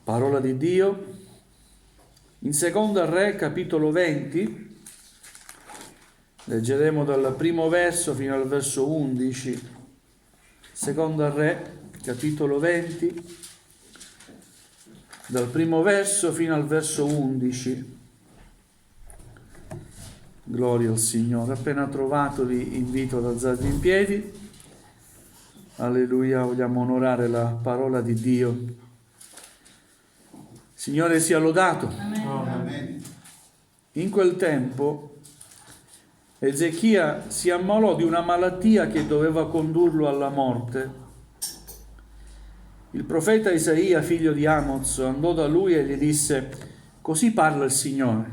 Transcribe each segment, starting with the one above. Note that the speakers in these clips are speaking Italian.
Parola di Dio in Seconda Re, capitolo 20, leggeremo dal primo verso fino al verso 11. Seconda Re, capitolo 20, dal primo verso fino al verso 11. Gloria al Signore. Appena trovato vi invito ad alzarvi in piedi. Alleluia, vogliamo onorare la parola di Dio. Signore sia lodato. Amen. In quel tempo Ezechia si ammalò di una malattia che doveva condurlo alla morte. Il profeta Isaia, figlio di Amoz, andò da lui e gli disse: così parla il Signore,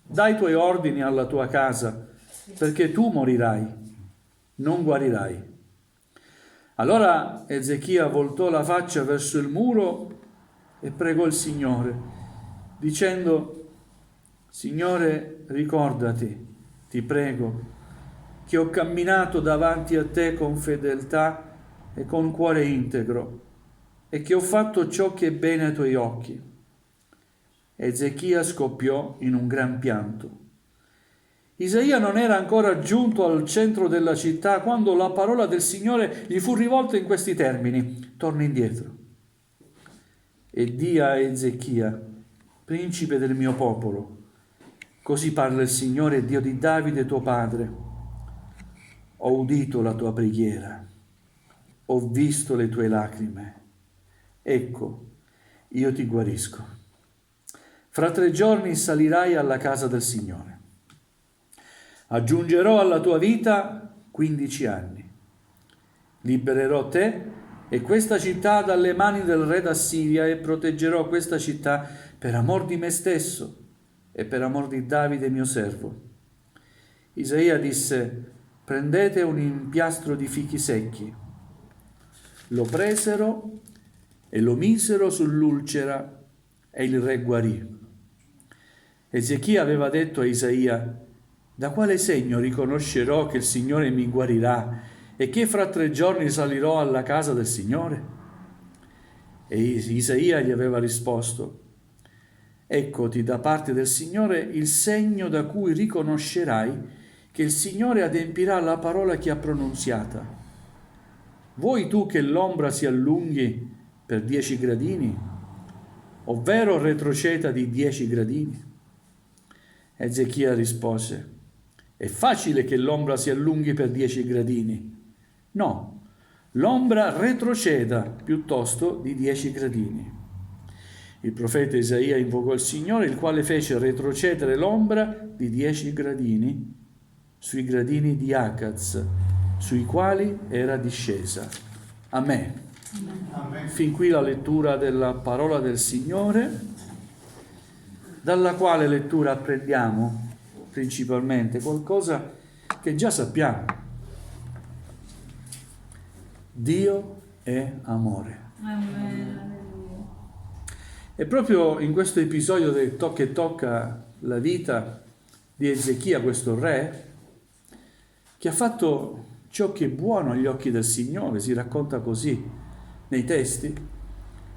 dai i tuoi ordini alla tua casa, perché tu morirai, non guarirai. Allora Ezechia voltò la faccia verso il muro e pregò il Signore, dicendo: Signore, ricordati, ti prego, che ho camminato davanti a te con fedeltà e con cuore integro, e che ho fatto ciò che è bene ai tuoi occhi. Ezechia scoppiò in un gran pianto. Isaia non era ancora giunto al centro della città quando la parola del Signore gli fu rivolta in questi termini: torna indietro e di a Ezechia, principe del mio popolo, così parla il Signore, Dio di Davide tuo padre: ho udito la tua preghiera, ho visto le tue lacrime, ecco, io ti guarisco. Fra 3 giorni salirai alla casa del Signore. Aggiungerò alla tua vita 15 anni. Libererò te e questa città dalle mani del re d'Assiria e proteggerò questa città per amor di me stesso e per amor di Davide mio servo. Isaia disse: prendete un impiastro di fichi secchi. Lo presero e lo misero sull'ulcera e il re guarì. Ezechia aveva detto a Isaia: da quale segno riconoscerò che il Signore mi guarirà e che fra 3 giorni salirò alla casa del Signore? E Isaia gli aveva risposto: eccoti da parte del Signore il segno da cui riconoscerai che il Signore adempirà la parola che ha pronunziata. Vuoi tu che l'ombra si allunghi per 10 gradini, ovvero retroceda di 10 gradini? Ezechia rispose: è facile che l'ombra si allunghi per 10 gradini. No, l'ombra retroceda piuttosto di 10 gradini. Il profeta Isaia invocò il Signore, il quale fece retrocedere l'ombra di 10 gradini sui gradini di Acaz, sui quali era discesa. Amen. Amen. Fin qui la lettura della parola del Signore, dalla quale lettura apprendiamo principalmente qualcosa che già sappiamo. Dio è amore. Amen. E proprio in questo episodio che tocca la vita di Ezechia, questo re, che ha fatto ciò che è buono agli occhi del Signore, si racconta così nei testi.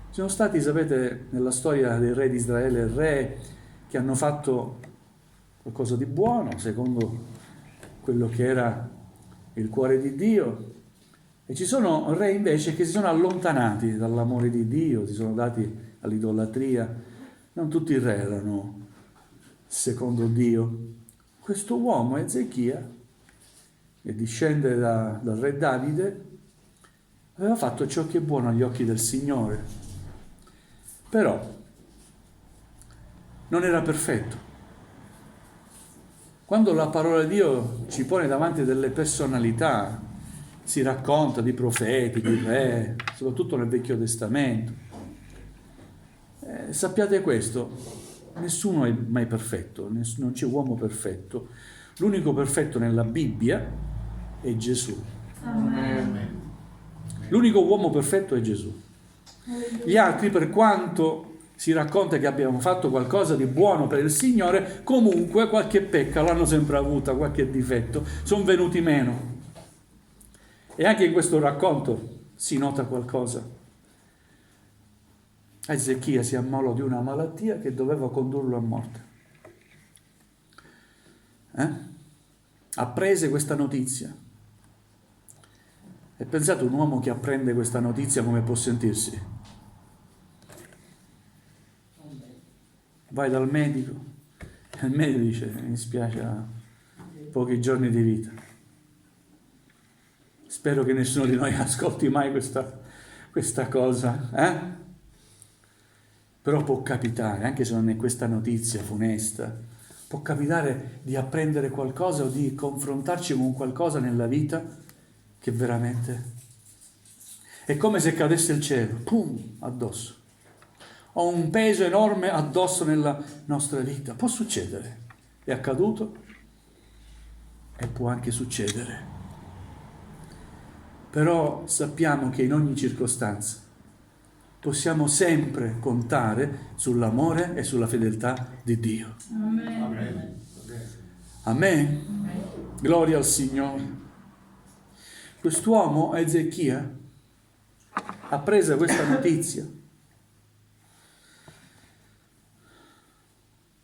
Sono stati, sapete, nella storia dei re di Israele, re che hanno fatto qualcosa di buono, secondo quello che era il cuore di Dio. E ci sono re invece che si sono allontanati dall'amore di Dio, si sono dati all'idolatria. Non tutti i re erano secondo Dio. Questo uomo, Ezechia, che discende dal re Davide, aveva fatto ciò che è buono agli occhi del Signore. Però non era perfetto. Quando la parola di Dio ci pone davanti delle personalità, si racconta di profeti, di re, soprattutto nel Vecchio Testamento. Sappiate questo, nessuno è mai perfetto, non c'è uomo perfetto. L'unico perfetto nella Bibbia è Gesù. Amen. L'unico uomo perfetto è Gesù. Gli altri, per quanto si racconta che abbiamo fatto qualcosa di buono per il Signore, comunque qualche pecca l'hanno sempre avuta, qualche difetto, sono venuti meno. E anche in questo racconto si nota qualcosa. Ezechia si ammalò di una malattia che doveva condurlo a morte. Apprese questa notizia. E pensate, un uomo che apprende questa notizia come può sentirsi? Vai dal medico e il medico dice: mi spiace, ha pochi giorni di vita. Spero che nessuno di noi ascolti mai questa cosa, Però può capitare, anche se non è questa notizia funesta, può capitare di apprendere qualcosa o di confrontarci con qualcosa nella vita che veramente è come se cadesse il cielo, pum, addosso. Ho un peso enorme addosso nella nostra vita. Può succedere, è accaduto e può anche succedere. Però sappiamo che in ogni circostanza possiamo sempre contare sull'amore e sulla fedeltà di Dio. Amen. Amen. Gloria al Signore. Quest'uomo, Ezechia, appresa questa notizia,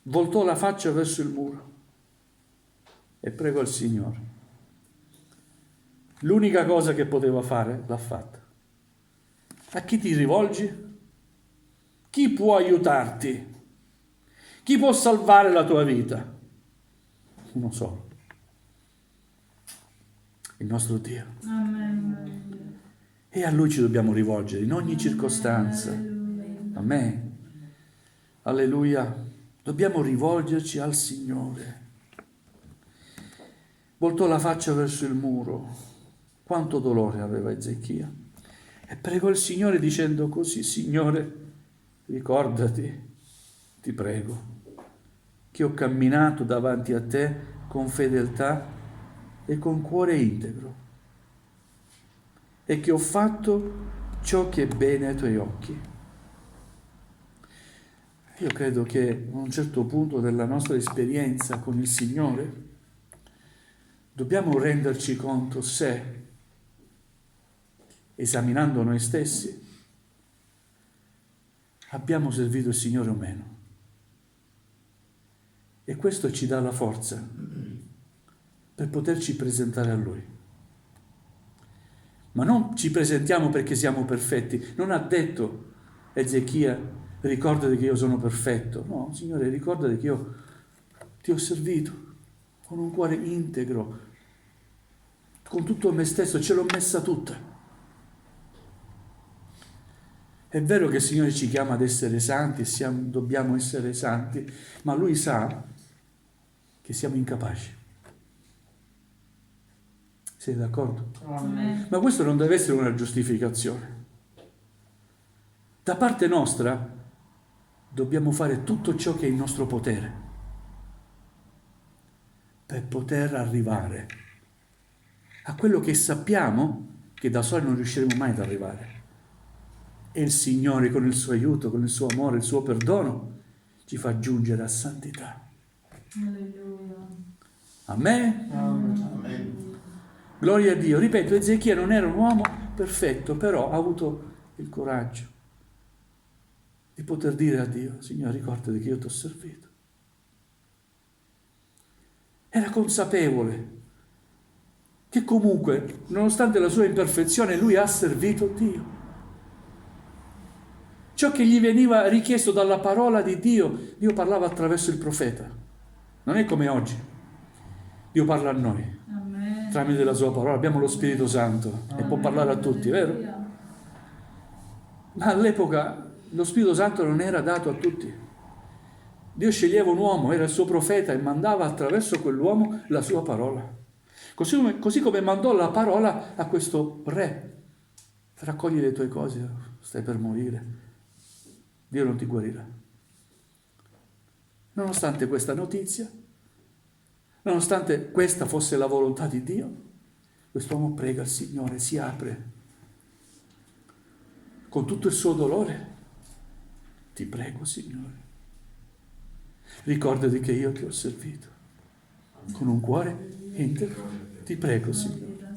voltò la faccia verso il muro e pregò il Signore. L'unica cosa che poteva fare l'ha fatta. A chi ti rivolgi? Chi può aiutarti? Chi può salvare la tua vita? Uno solo. Il nostro Dio. Amen. E a Lui ci dobbiamo rivolgere in ogni circostanza. Amen. Alleluia. Dobbiamo rivolgerci al Signore. Voltò la faccia verso il muro. Quanto dolore aveva Ezechia. E pregò il Signore dicendo così: Signore, ricordati, ti prego, che ho camminato davanti a te con fedeltà e con cuore integro, e che ho fatto ciò che è bene ai tuoi occhi. Io credo che a un certo punto della nostra esperienza con il Signore dobbiamo renderci conto se, esaminando noi stessi, abbiamo servito il Signore o meno. E questo ci dà la forza per poterci presentare a Lui. Ma non ci presentiamo perché siamo perfetti. Non ha detto Ezechia: ricordati che io sono perfetto. No, Signore, ricordati che io ti ho servito con un cuore integro, con tutto me stesso, ce l'ho messa tutta. È vero che il Signore ci chiama ad essere santi e dobbiamo essere santi, ma Lui sa che siamo incapaci. Sei d'accordo? Amen. Ma questo non deve essere una giustificazione. Da parte nostra dobbiamo fare tutto ciò che è in nostro potere per poter arrivare a quello che sappiamo che da soli non riusciremo mai ad arrivare. E il Signore, con il suo aiuto, con il suo amore, il suo perdono, ci fa giungere a santità. Alleluia. Amen? Amen. Gloria a Dio. Ripeto, Ezechia non era un uomo perfetto, però ha avuto il coraggio di poter dire a Dio: Signore, ricordati che io ti ho servito. Era consapevole che comunque, nonostante la sua imperfezione, lui ha servito Dio. Ciò che gli veniva richiesto dalla parola di Dio, Dio parlava attraverso il profeta. Non è come oggi. Dio parla a noi Amen. tramite la sua parola. Abbiamo lo Spirito Santo e può parlare a tutti, vero? Ma all'epoca lo Spirito Santo non era dato a tutti. Dio sceglieva un uomo, era il suo profeta, e mandava attraverso quell'uomo la sua parola. Così come mandò la parola a questo re: raccogli le tue cose, stai per morire, Dio non ti guarirà. Nonostante questa notizia, nonostante questa fosse la volontà di Dio, quest'uomo prega il Signore, si apre con tutto il suo dolore: ti prego, Signore, ricordati che io ti ho servito con un cuore integro, ti prego, Signore.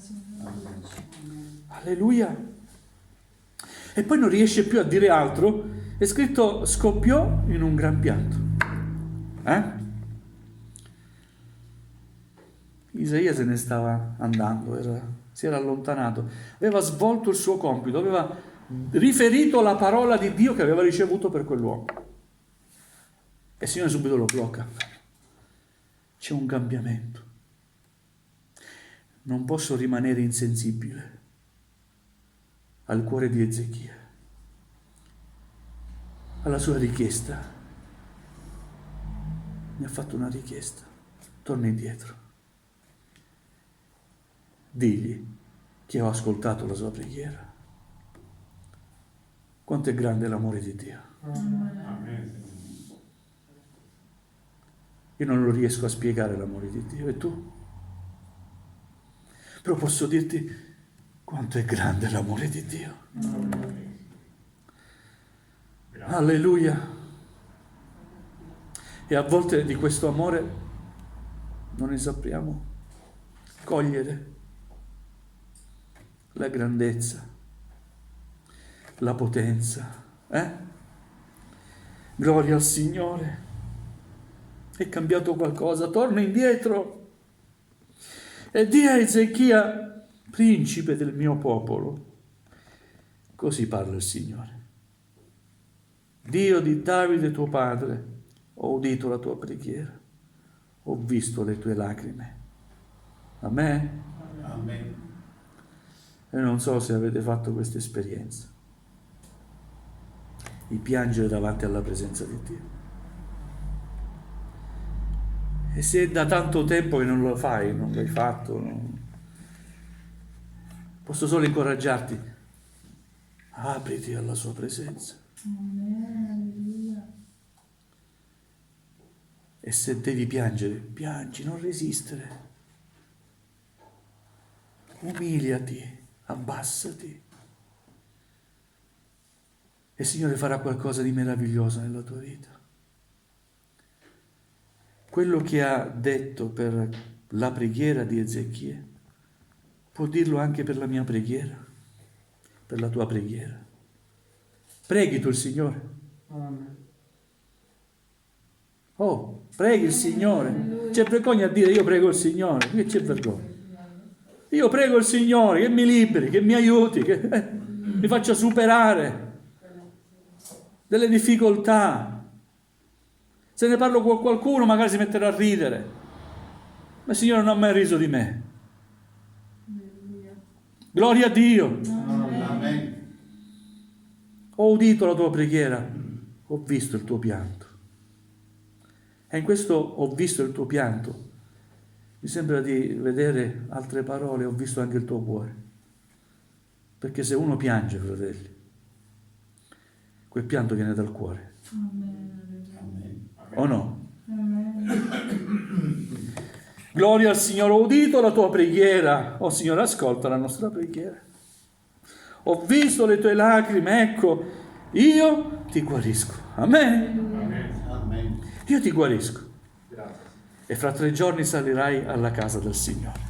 Alleluia. E poi non riesce più a dire altro È scritto scoppiò in un gran pianto. Isaia se ne stava andando, si era allontanato, aveva svolto il suo compito, aveva riferito la parola di Dio che aveva ricevuto per quell'uomo. E il Signore subito lo blocca. C'è un cambiamento. Non posso rimanere insensibile al cuore di Ezechia, alla sua richiesta. Mi ha fatto una richiesta. Torna indietro. Digli che ho ascoltato la sua preghiera. Quanto è grande l'amore di Dio. Amen. Io non lo riesco a spiegare l'amore di Dio, e tu? Però posso dirti quanto è grande l'amore di Dio. Alleluia. E a volte di questo amore non ne sappiamo cogliere la grandezza, la potenza. Gloria al Signore. È cambiato qualcosa, torna indietro e di a Ezechia, principe del mio popolo. Così parla il Signore. Dio di Davide tuo padre, ho udito la tua preghiera, ho visto le tue lacrime. Amen. Amen. E non so se avete fatto questa esperienza, di piangere davanti alla presenza di Dio. E se è da tanto tempo che non lo fai, non l'hai fatto, posso solo incoraggiarti, apriti alla sua presenza. Alleluia. E se devi piangere, piangi, non resistere. Umiliati, abbassati. E il Signore farà qualcosa di meraviglioso nella tua vita. Quello che ha detto per la preghiera di Ezechia, può dirlo anche per la mia preghiera, per la tua preghiera. Preghi tu il Signore. Oh, preghi il Signore. C'è vergogna a dire io prego il Signore. Che c'è vergogna? Io prego il Signore che mi liberi, che mi aiuti, che mi faccia superare delle difficoltà. Se ne parlo con qualcuno magari si metterà a ridere, ma il Signore non ha mai riso di me. Gloria a Dio. Amen. Ho udito la tua preghiera, ho visto il tuo pianto. E in questo ho visto il tuo pianto mi sembra di vedere altre parole, ho visto anche il tuo cuore. Perché se uno piange, fratelli, quel pianto viene dal cuore. Amen. O no? Amen. Gloria al Signore, ho udito la tua preghiera. Oh Signore, ascolta la nostra preghiera. Ho visto le tue lacrime, ecco, io ti guarisco. Amen. Amen. Io ti guarisco. E fra 3 giorni salirai alla casa del Signore.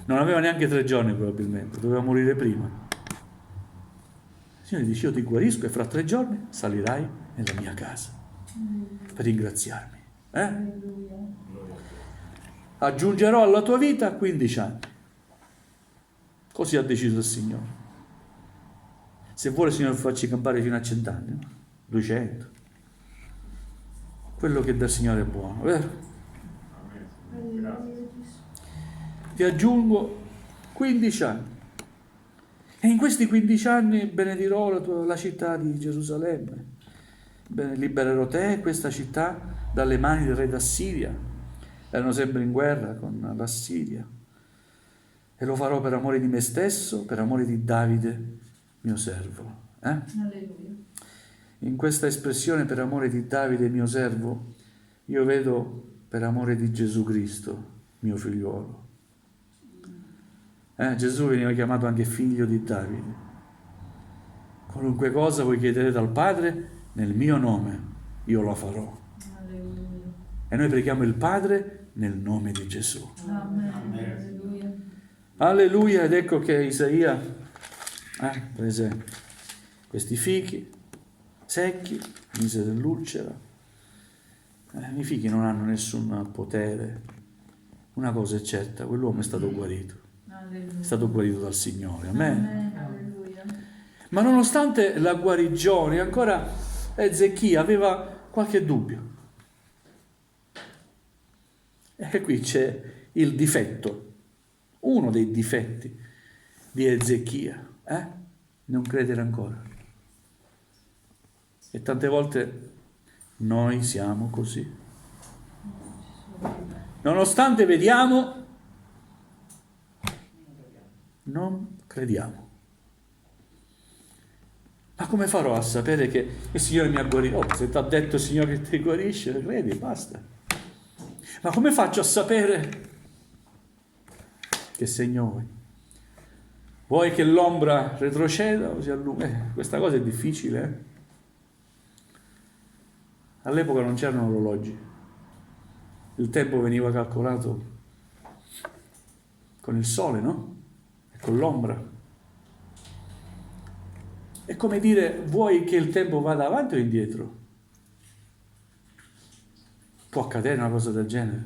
Non aveva neanche 3 giorni probabilmente, doveva morire prima. Il Signore dice, io ti guarisco e fra 3 giorni salirai nella mia casa per ringraziarmi. Aggiungerò alla tua vita 15 anni. Così ha deciso il Signore. Se vuole il Signore farci campare fino a 100 anni, no? 200. Quello che dal Signore è buono, vero? Ti aggiungo 15 anni. E in questi 15 anni benedirò la città di Gerusalemme. Libererò te e questa città dalle mani del re d'Assiria. Erano sempre in guerra con l'Assiria. E lo farò per amore di me stesso, per amore di Davide, mio servo. Alleluia. In questa espressione per amore di Davide, mio servo, io vedo per amore di Gesù Cristo, mio figliuolo. Gesù veniva chiamato anche figlio di Davide. Qualunque cosa voi chiederete al Padre, nel mio nome, io lo farò. Alleluia. E noi preghiamo il Padre nel nome di Gesù. Amen. Alleluia. Alleluia, ed ecco che Isaia prese questi fichi, secchi, mise dell'ulcera. I figli non hanno nessun potere. Una cosa è certa, quell'uomo è stato guarito. Alleluia. È stato guarito dal Signore. Amen. Amen. Alleluia. Ma nonostante la guarigione, ancora Ezechia aveva qualche dubbio. E qui c'è il difetto, uno dei difetti di Ezechia, non credere ancora. E tante volte noi siamo così. Nonostante vediamo, non crediamo. Ma come farò a sapere che il Signore mi ha guarito? Oh, se ti ha detto il Signore che ti guarisce, credi, basta. Ma come faccio a sapere? Che segno vuoi? Vuoi che l'ombra retroceda o si allunga? Questa cosa è difficile, eh? All'epoca non c'erano orologi. Il tempo veniva calcolato con il sole, no? E con l'ombra. È come dire, vuoi che il tempo vada avanti o indietro? Può accadere una cosa del genere.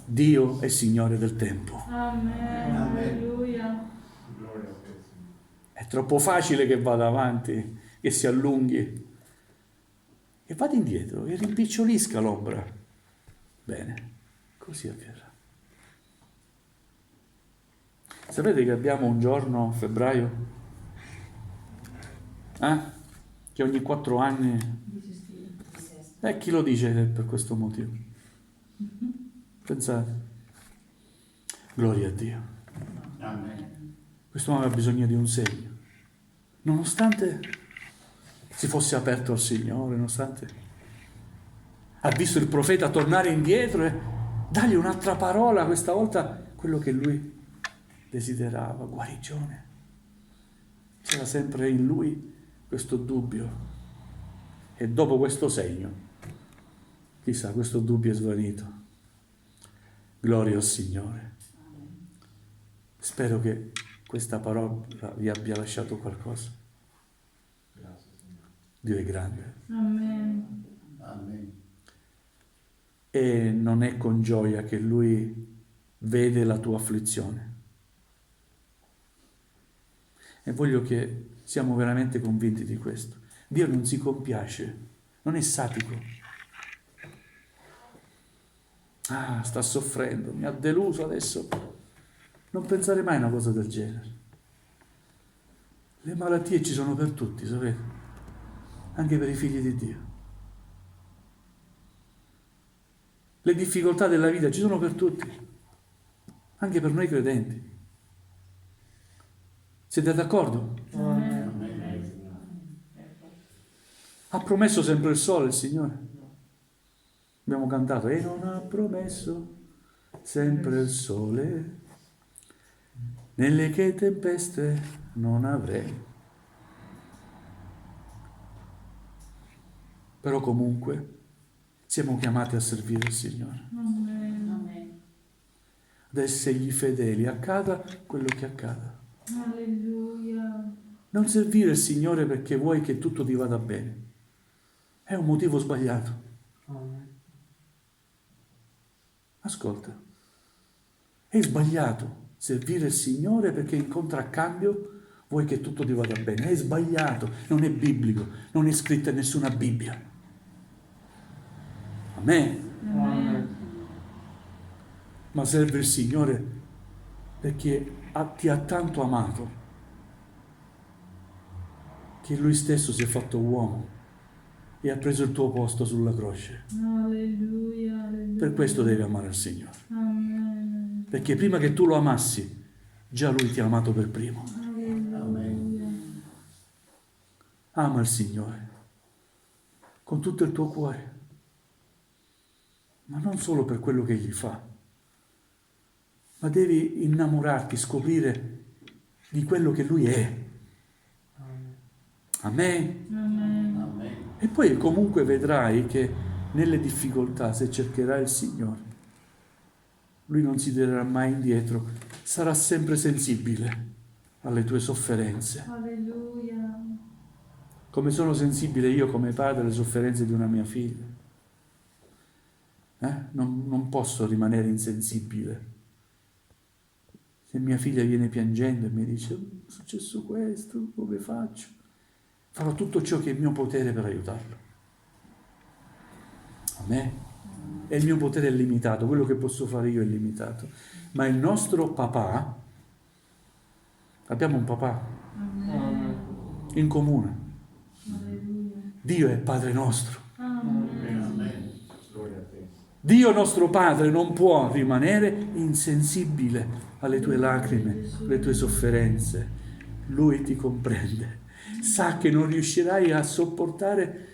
Dio è Signore del tempo. Amen. Alleluia. Gloria a te, Signore. È troppo facile che vada avanti, che si allunghi. E vada indietro, e rimpicciolisca l'ombra. Bene, così avverrà. Sapete che abbiamo un giorno, febbraio, che ogni 4 anni... E chi lo dice per questo motivo? Pensate. Gloria a Dio. Amen. Questo uomo aveva bisogno di un segno. Nonostante si fosse aperto al Signore, nonostante ha visto il profeta tornare indietro e dargli un'altra parola, questa volta quello che lui desiderava, guarigione. C'era sempre in lui questo dubbio. E dopo questo segno, chissà, questo dubbio è svanito. Gloria al Signore. Spero che questa parola vi abbia lasciato qualcosa. Grazie, Signore. Dio è grande. Amen. Amen. E non è con gioia che Lui vede la tua afflizione. E voglio che siamo veramente convinti di questo. Dio non si compiace, non è sadico. Ah, sta soffrendo, mi ha deluso adesso. Non pensare mai a una cosa del genere. Le malattie ci sono per tutti, sapete? Anche per i figli di Dio. Le difficoltà della vita ci sono per tutti, anche per noi credenti. Siete d'accordo? Ha promesso sempre il sole, il Signore. Abbiamo cantato, e non ha promesso sempre il sole, nelle che tempeste non avrei. Però comunque siamo chiamati a servire il Signore, Amen. ad essergli fedeli, accada quello che accada. Alleluia. Non servire il Signore perché vuoi che tutto ti vada bene. È un motivo sbagliato. Ascolta, è sbagliato servire il Signore perché in contraccambio vuoi che tutto ti vada bene. È sbagliato, non è biblico, non è scritto in nessuna Bibbia. Amen. Amen. Ma serve il Signore perché ti ha tanto amato che Lui stesso si è fatto uomo e ha preso il tuo posto sulla croce. Alleluia. Alleluia. Per questo devi amare il Signore. Amen. Perché prima che tu lo amassi, già Lui ti ha amato per primo. Alleluia. Ama il Signore con tutto il tuo cuore, ma non solo per quello che Egli fa, ma devi innamorarti, scoprire di quello che Lui è. Amen. Amen. Amen. E poi comunque vedrai che nelle difficoltà, se cercherai il Signore, Lui non si tirerà mai indietro, sarà sempre sensibile alle tue sofferenze. Alleluia. come sono sensibile io come padre alle sofferenze di una mia figlia. Non posso rimanere insensibile. Se mia figlia viene piangendo e mi dice è successo questo, come faccio? Farò tutto ciò che è in mio potere per aiutarlo. A me? E il mio potere è limitato, quello che posso fare io è limitato. Ma il nostro papà, abbiamo un papà Amen. in comune. Alleluia. Dio è Padre nostro. Amen. Amen. Gloria a te. Dio nostro Padre non può rimanere insensibile alle tue lacrime, alle tue sofferenze. Lui ti comprende, sa che non riuscirai a sopportare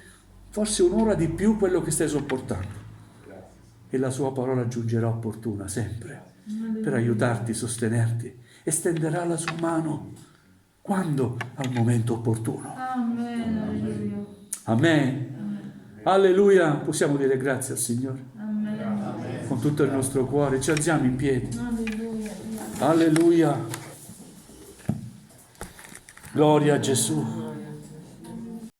forse un'ora di più quello che stai sopportando. Grazie. E la sua parola giungerà opportuna sempre per aiutarti, sostenerti, e stenderà la sua mano quando? Al momento opportuno. Amen. Alleluia. Amen. Alleluia. Possiamo dire grazie al Signore Amen. con tutto il nostro cuore. Ci alziamo in piedi. Alleluia. Alleluia. Gloria a Gesù.